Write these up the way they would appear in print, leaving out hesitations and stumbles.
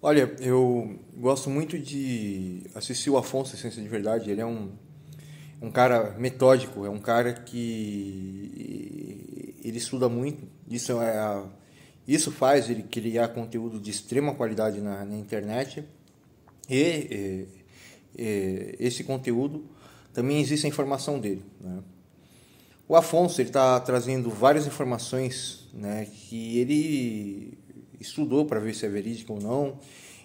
Olha, eu gosto muito de assistir o Afonso Ciência de Verdade. Ele é um cara metódico, é um cara que ele estuda muito. Isso faz ele criar conteúdo de extrema qualidade na internet. Esse conteúdo também existe a informação dele, né? O Afonso ele está trazendo várias informações, né, que ele estudou para ver se é verídico ou não.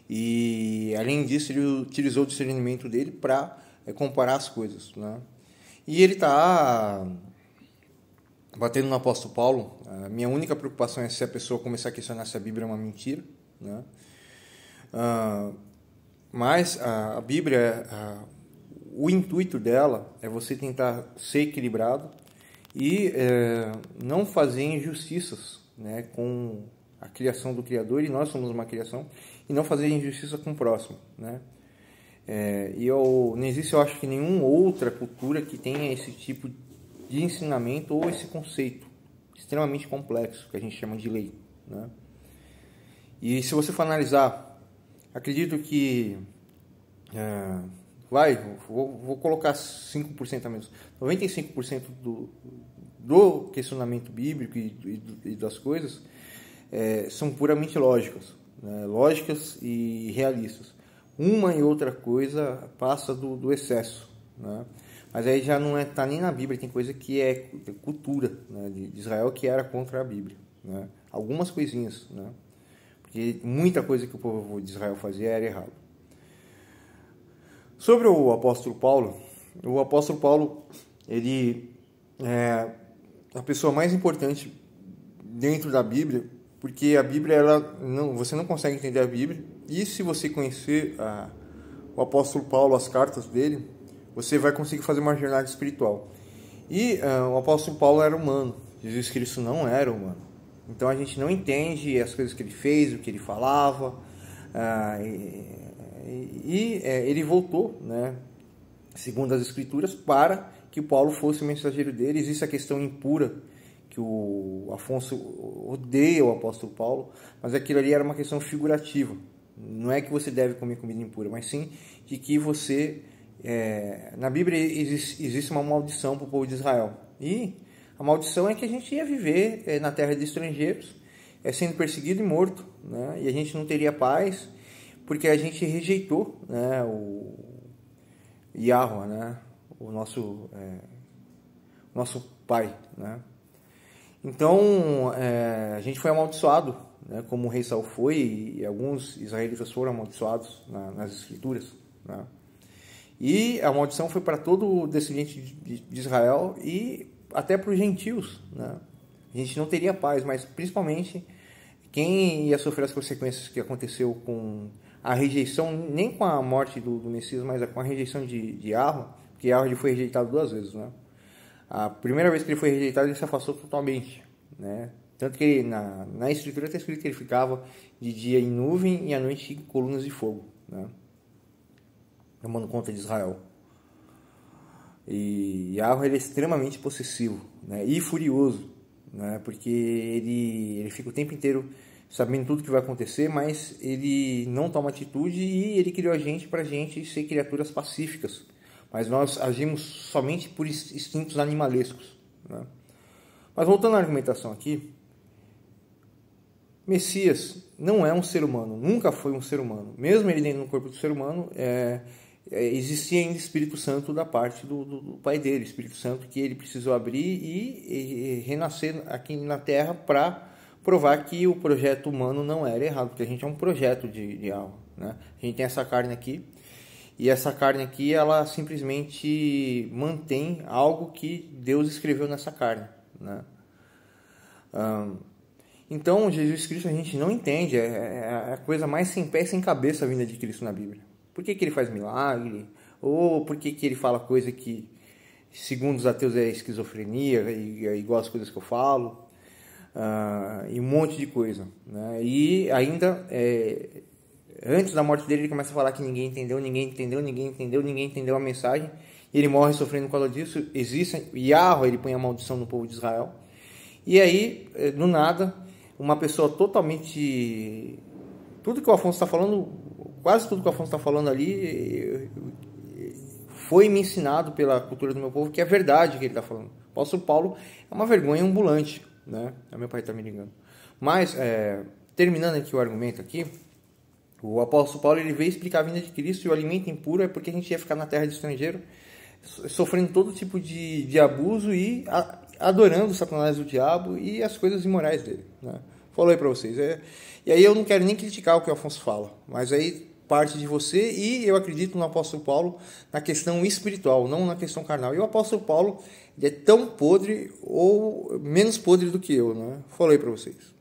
E além disso ele utilizou o discernimento dele para comparar as coisas, né? E ele está batendo no apóstolo Paulo. A minha única preocupação é se a pessoa começar a questionar se a Bíblia é uma mentira, né? Ah, mas a Bíblia, o intuito dela é você tentar ser equilibrado e não fazer injustiças, né, com a criação do Criador, e nós somos uma criação, e não fazer injustiça com o próximo, né? Não existe, eu acho, que nenhuma outra cultura que tenha esse tipo de ensinamento ou esse conceito extremamente complexo que a gente chama de lei, né? E se você for analisar, acredito que vou colocar 5% a menos. 95% do questionamento bíblico e das coisas são puramente lógicas, né? Lógicas e realistas. Uma e outra coisa passa do excesso, né? Mas aí já não está nem na Bíblia, tem coisa que é cultura, né, de Israel, que era contra a Bíblia, né? Algumas coisinhas, né? Porque muita coisa que o povo de Israel fazia era errado. Sobre o apóstolo Paulo, ele é a pessoa mais importante dentro da Bíblia, porque a Bíblia, você não consegue entender a Bíblia, e se você conhecer o apóstolo Paulo, as cartas dele, você vai conseguir fazer uma jornada espiritual. E o apóstolo Paulo era humano, Jesus Cristo não era humano. Então a gente não entende as coisas que ele fez, o que ele falava, ele voltou, né, segundo as Escrituras, para que Paulo fosse o mensageiro dele. Existe a questão impura, que o Afonso odeia o apóstolo Paulo, mas aquilo ali era uma questão figurativa. Não é que você deve comer comida impura, mas sim de que você... na Bíblia existe uma maldição para o povo de Israel. E a maldição é que a gente ia viver na terra de estrangeiros, sendo perseguido e morto, né? E a gente não teria paz, porque a gente rejeitou, né, o Yahweh, né, o nosso pai, né? Então a gente foi amaldiçoado, né, como o rei Saul foi, e alguns israelitas foram amaldiçoados nas escrituras, né? E a maldição foi para todo o descendente de Israel e até para os gentios, né? A gente não teria paz, mas principalmente quem ia sofrer as consequências que aconteceu com a rejeição, nem com a morte do Messias, mas com a rejeição de Yahweh, porque Yahweh foi rejeitado 2 vezes, né? A primeira vez que ele foi rejeitado, ele se afastou totalmente, né? Tanto que ele, na escritura está escrito que ele ficava de dia em nuvem e à noite em colunas de fogo, né, tomando conta de Israel. E Yahweh, ele é extremamente possessivo, né, e furioso, né, porque ele fica o tempo inteiro sabendo tudo que vai acontecer, mas ele não toma atitude, e ele criou a gente para a gente ser criaturas pacíficas, mas nós agimos somente por instintos animalescos, né? Mas voltando à argumentação aqui, Messias não é um ser humano, nunca foi um ser humano. Mesmo ele dentro do corpo do ser humano, existia ainda Espírito Santo da parte do pai dele, Espírito Santo que ele precisou abrir e renascer aqui na Terra para provar que o projeto humano não era errado, porque a gente é um projeto de alma, né? A gente tem essa carne aqui, e essa carne aqui, ela simplesmente mantém algo que Deus escreveu nessa carne, né? Então, Jesus Cristo a gente não entende, é a coisa mais sem pé e sem cabeça a vinda de Cristo na Bíblia. Por que ele faz milagre? Ou por que ele fala coisa que, segundo os ateus, é esquizofrenia, e é igual as coisas que eu falo? E um monte de coisa, né? E ainda, antes da morte dele, ele começa a falar que ninguém entendeu a mensagem, e ele morre sofrendo por causa disso. Existe Yahweh, ele põe a maldição no povo de Israel. E aí, do nada, uma pessoa totalmente tudo que o Afonso está falando, quase tudo que o Afonso está falando ali, foi me ensinado pela cultura do meu povo, que é verdade que ele está falando. O apóstolo Paulo é uma vergonha ambulante, né? Meu pai está me ligando. Mas, terminando aqui o argumento aqui, o apóstolo Paulo ele veio explicar a vinda de Cristo, e o alimento impuro é porque a gente ia ficar na terra de estrangeiro, sofrendo todo tipo de abuso e adorando o Satanás, o diabo e as coisas imorais dele, né? Falei para vocês. E aí eu não quero nem criticar o que o Afonso fala, mas aí parte de você, e eu acredito no apóstolo Paulo na questão espiritual, não na questão carnal. E o apóstolo Paulo ele é tão podre ou menos podre do que eu, né? Falei para vocês.